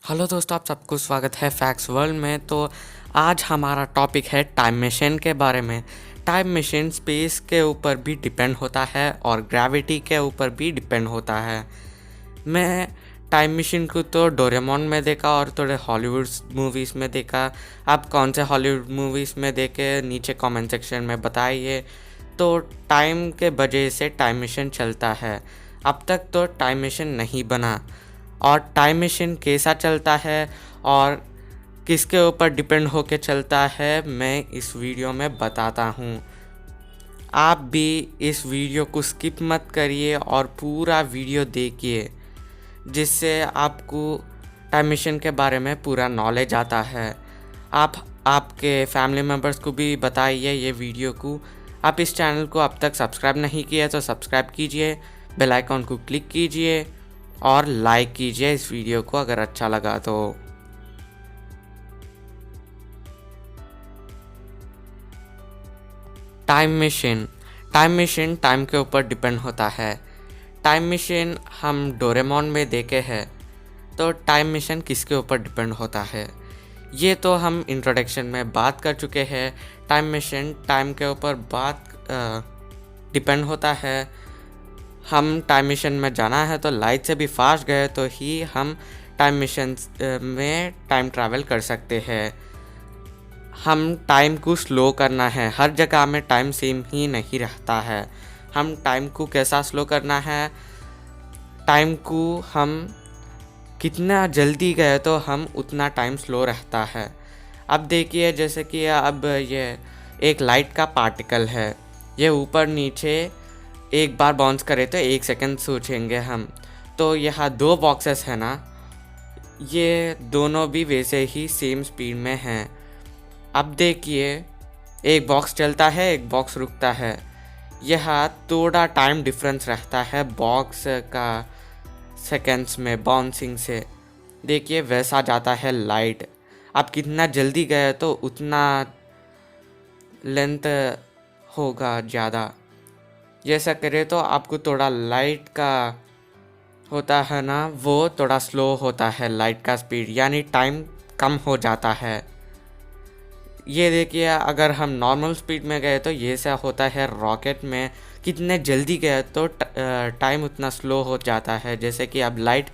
Hello दोस्तों, आप सबको स्वागत है फैक्ट्स वर्ल्ड में। तो आज हमारा टॉपिक है टाइम मशीन के बारे में। टाइम मशीन स्पेस के ऊपर भी डिपेंड होता है और ग्रेविटी के ऊपर भी डिपेंड होता है। मैं टाइम मशीन को तो डोरेमोन में देखा और थोड़े हॉलीवुड मूवीज़ में देखा। आप कौन से हॉलीवुड मूवीज़ में देखे नीचे कमेंट सेक्शन में बताइए। तो टाइम के वजह से टाइम मशीन चलता है। अब तक तो टाइम मशीन नहीं बना और टाइम मशीन कैसा चलता है और किसके ऊपर डिपेंड होके चलता है मैं इस वीडियो में बताता हूँ। आप भी इस वीडियो को स्किप मत करिए और पूरा वीडियो देखिए, जिससे आपको टाइम मशीन के बारे में पूरा नॉलेज आता है। आप आपके फैमिली मेम्बर्स को भी बताइए ये वीडियो को। आप इस चैनल को अब तक सब्सक्राइब नहीं किया तो सब्सक्राइब कीजिए, बेल आइकॉन को क्लिक कीजिए और लाइक कीजिए इस वीडियो को अगर अच्छा लगा तो। टाइम मशीन टाइम के ऊपर डिपेंड होता है। टाइम मशीन हम डोरेमोन में देखे हैं। तो टाइम मशीन किसके ऊपर डिपेंड होता है ये तो हम इंट्रोडक्शन में बात कर चुके हैं। टाइम मशीन टाइम के ऊपर बात डिपेंड होता है। हम टाइम मशीन में जाना है तो लाइट से भी फास्ट गए तो ही हम टाइम मशीन में टाइम ट्रैवल कर सकते हैं। हम टाइम को स्लो करना है, हर जगह में टाइम सेम ही नहीं रहता है। हम टाइम को कैसा स्लो करना है, टाइम को हम कितना जल्दी गए तो हम उतना टाइम स्लो रहता है। अब देखिए, जैसे कि अब ये एक लाइट का पार्टिकल है, ये ऊपर नीचे एक बार बाउंस करे तो 1 सेकंड सोचेंगे हम। तो यहाँ दो बॉक्सेस है ना, ये दोनों भी वैसे ही सेम स्पीड में हैं। अब देखिए, एक बॉक्स चलता है, एक बॉक्स रुकता है। यहाँ थोड़ा टाइम डिफरेंस रहता है बॉक्स का सेकंड्स में बाउंसिंग से। देखिए वैसा जाता है लाइट। अब कितना जल्दी गए तो उतना लेंथ होगा ज़्यादा। जैसा करे तो आपको थोड़ा लाइट का होता है ना, वो थोड़ा स्लो होता है लाइट का स्पीड, यानी टाइम कम हो जाता है। ये देखिए, अगर हम नॉर्मल स्पीड में गए तो ये सा होता है रॉकेट में। कितने जल्दी गए तो टाइम उतना स्लो हो जाता है। जैसे कि अब लाइट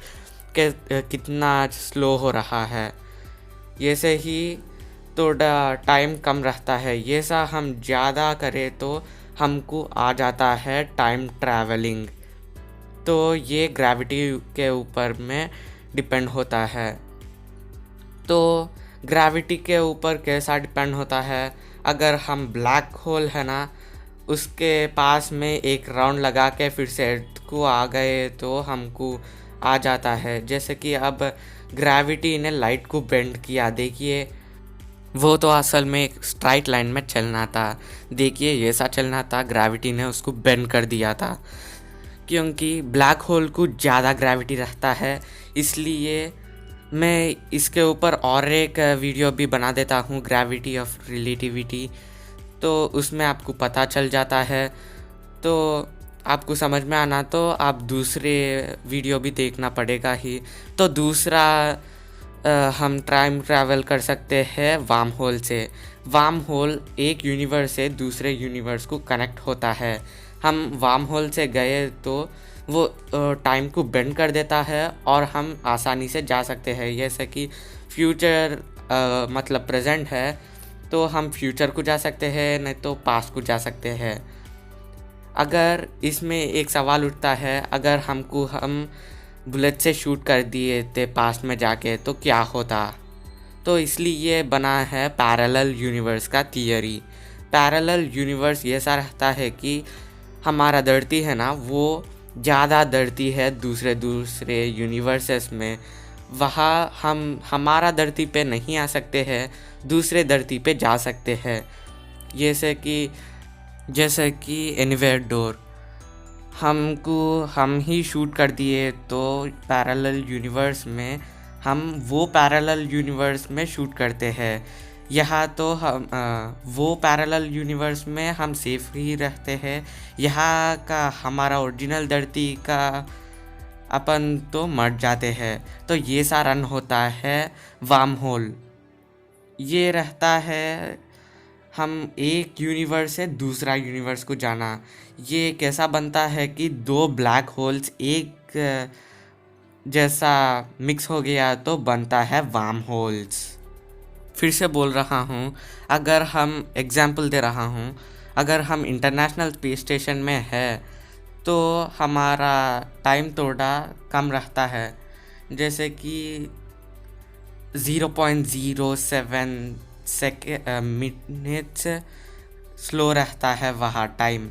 के कितना स्लो हो रहा है, ये से ही थोड़ा टाइम कम रहता है। ये सा हम ज़्यादा करें तो हमको आ जाता है टाइम ट्रैवलिंग। तो ये ग्रेविटी के ऊपर में डिपेंड होता है। तो ग्रेविटी के ऊपर कैसा डिपेंड होता है, अगर हम ब्लैक होल है ना, उसके पास में एक राउंड लगा के फिर से अर्थ को आ गए तो हमको आ जाता है। जैसे कि अब ग्रेविटी ने लाइट को बेंड किया, देखिए वो तो असल में एक स्ट्राइट लाइन में चलना था। देखिए ये ऐसा चलना था, ग्रेविटी ने उसको बेंड कर दिया था। क्योंकि ब्लैक होल को ज़्यादा ग्रेविटी रहता है, इसलिए मैं इसके ऊपर और एक वीडियो भी बना देता हूँ, ग्रेविटी ऑफ रिलेटिविटी। तो उसमें आपको पता चल जाता है। तो आपको समझ में आना तो आप दूसरे वीडियो भी देखना पड़ेगा ही। तो दूसरा हम टाइम ट्रैवल कर सकते हैं वार्म होल से। वार्म होल एक यूनिवर्स से दूसरे यूनिवर्स को कनेक्ट होता है। हम वार्म होल से गए तो वो टाइम को बेंड कर देता है और हम आसानी से जा सकते हैं। जैसे कि फ्यूचर मतलब प्रेजेंट है तो हम फ्यूचर को जा सकते हैं, नहीं तो पास्ट को जा सकते हैं। अगर इसमें एक सवाल उठता है, अगर हम बुलेट से शूट कर दिए थे पास्ट में जाके तो क्या होता। तो इसलिए ये बना है पैरेलल यूनिवर्स का थियरी। पैरेलल यूनिवर्स ये ऐसा रहता है कि हमारा धरती है ना, वो ज़्यादा धरती है दूसरे दूसरे यूनिवर्सेस में। वहाँ हम हमारा धरती पे नहीं आ सकते हैं, दूसरे धरती पे जा सकते हैं। जैसे कि एनीवेयर डोर हम ही शूट कर दिए तो पैरेलल यूनिवर्स में हम वो पैरेलल यूनिवर्स में शूट करते हैं। यहाँ तो हम वो पैरेलल यूनिवर्स में हम सेफ ही रहते हैं। यहाँ का हमारा ओरिजिनल धरती का अपन तो मर जाते हैं। तो ये सा रन होता है वार्म होल। ये रहता है हम एक यूनिवर्स से दूसरा यूनिवर्स को जाना। ये कैसा बनता है कि दो ब्लैक होल्स एक जैसा मिक्स हो गया तो बनता है वार्म होल्स। फिर से बोल रहा हूँ, अगर हम एग्जाम्पल दे रहा हूँ, अगर हम इंटरनेशनल स्पेस स्टेशन में है तो हमारा टाइम थोड़ा कम रहता है, जैसे कि 0.07 मिनट्स स्लो रहता है वहाँ टाइम।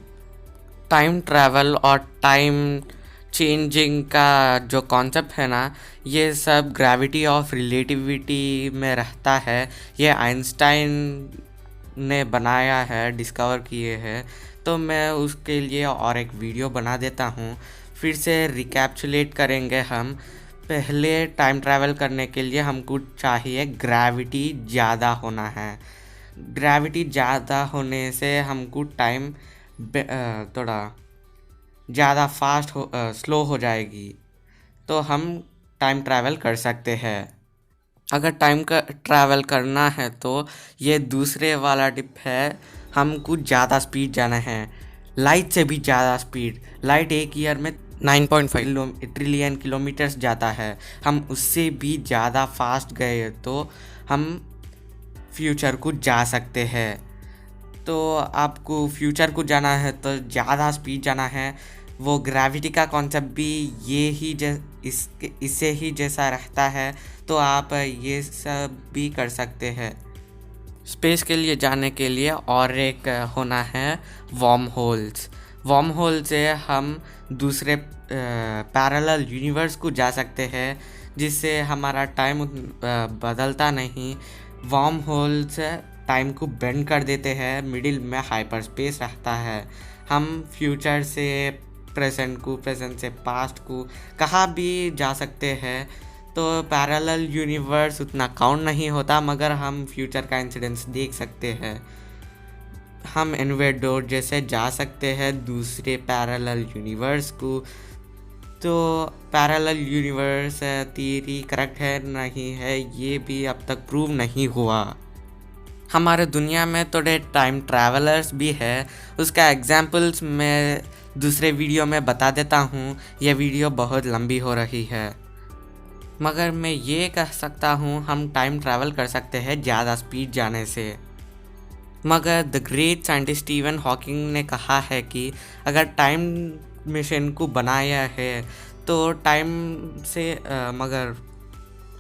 टाइम ट्रैवल और टाइम चेंजिंग का जो कॉन्सेप्ट है ना, ये सब ग्रेविटी ऑफ रिलेटिविटी में रहता है। ये आइंस्टाइन ने बनाया है, डिस्कवर किए हैं। तो मैं उसके लिए और एक वीडियो बना देता हूँ। फिर से रिकैप्चुलेट करेंगे हम। पहले टाइम ट्रैवल करने के लिए हमको चाहिए ग्रेविटी ज़्यादा होना है। ग्रेविटी ज़्यादा होने से हमको टाइम थोड़ा ज़्यादा फास्ट स्लो हो जाएगी, तो हम टाइम ट्रैवल कर सकते हैं। अगर टाइम का ट्रैवल करना है तो ये दूसरे वाला टिप है, हमको ज़्यादा स्पीड जाना है, लाइट से भी ज़्यादा स्पीड। लाइट एक ईयर में 9.5 ट्रिलियन किलोमीटर्स जाता है। हम उससे भी ज़्यादा फास्ट गए तो हम फ्यूचर को जा सकते हैं। तो आपको फ्यूचर को जाना है तो ज़्यादा स्पीड जाना है। वो ग्रेविटी का कॉन्सेप्ट भी ये ही इससे ही जैसा रहता है, तो आप ये सब भी कर सकते हैं। स्पेस के लिए जाने के लिए और एक होना है वार्म होल्स। वार्म होल से हम दूसरे पैरेलल यूनिवर्स को जा सकते हैं, जिससे हमारा टाइम बदलता नहीं। वार्म होल्स टाइम को बेंड कर देते हैं, मिडिल में हाइपर स्पेस रहता है। हम फ्यूचर से प्रेजेंट को, प्रेजेंट से पास्ट को कहाँ भी जा सकते हैं। तो पैरेलल यूनिवर्स उतना काउंट नहीं होता, मगर हम फ्यूचर का इंसिडेंस देख सकते हैं। हम इनवर्ड डोर जैसे जा सकते हैं दूसरे पैरेलल यूनिवर्स को। तो पैरेलल यूनिवर्स थियरी करेक्ट है नहीं है, ये भी अब तक प्रूव नहीं हुआ। हमारे दुनिया में थोड़े टाइम ट्रैवलर्स भी है, उसका एग्जाम्पल्स मैं दूसरे वीडियो में बता देता हूँ। यह वीडियो बहुत लंबी हो रही है, मगर मैं ये कह सकता हूँ हम टाइम ट्रैवल कर सकते हैं ज़्यादा स्पीड जाने से। मगर the great scientist Steven Hawking ने कहा है कि अगर टाइम मशीन को बनाया है तो टाइम से मगर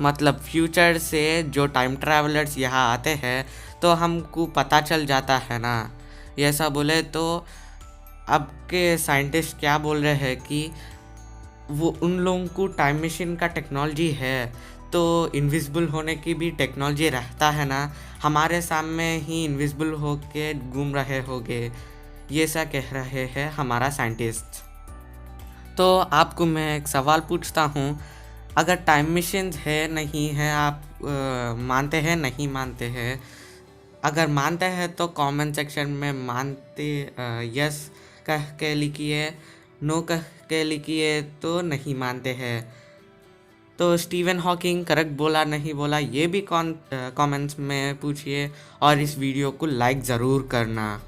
मतलब फ्यूचर से जो टाइम ट्रैवलर्स यहाँ आते हैं तो हमको पता चल जाता है ना। ऐसा बोले तो अब के साइंटिस्ट क्या बोल रहे हैं कि वो उन लोगों को टाइम मशीन का टेक्नोलॉजी है, तो इनविजिबल होने की भी टेक्नोलॉजी रहता है ना, हमारे सामने ही इनविजिबल होके घूम रहे होंगे। ये सा कह रहे हैं हमारा साइंटिस्ट। तो आपको मैं एक सवाल पूछता हूँ, अगर टाइम मशीन है नहीं है, आप मानते हैं नहीं मानते हैं? अगर मानते हैं तो कमेंट सेक्शन में मानते यस कह के लिखिए, नो कह के लिखिए तो नहीं मानते हैं। तो स्टीवन हॉकिंग करेक्ट बोला नहीं बोला ये भी कमेंट्स में पूछिए, और इस वीडियो को लाइक ज़रूर करना।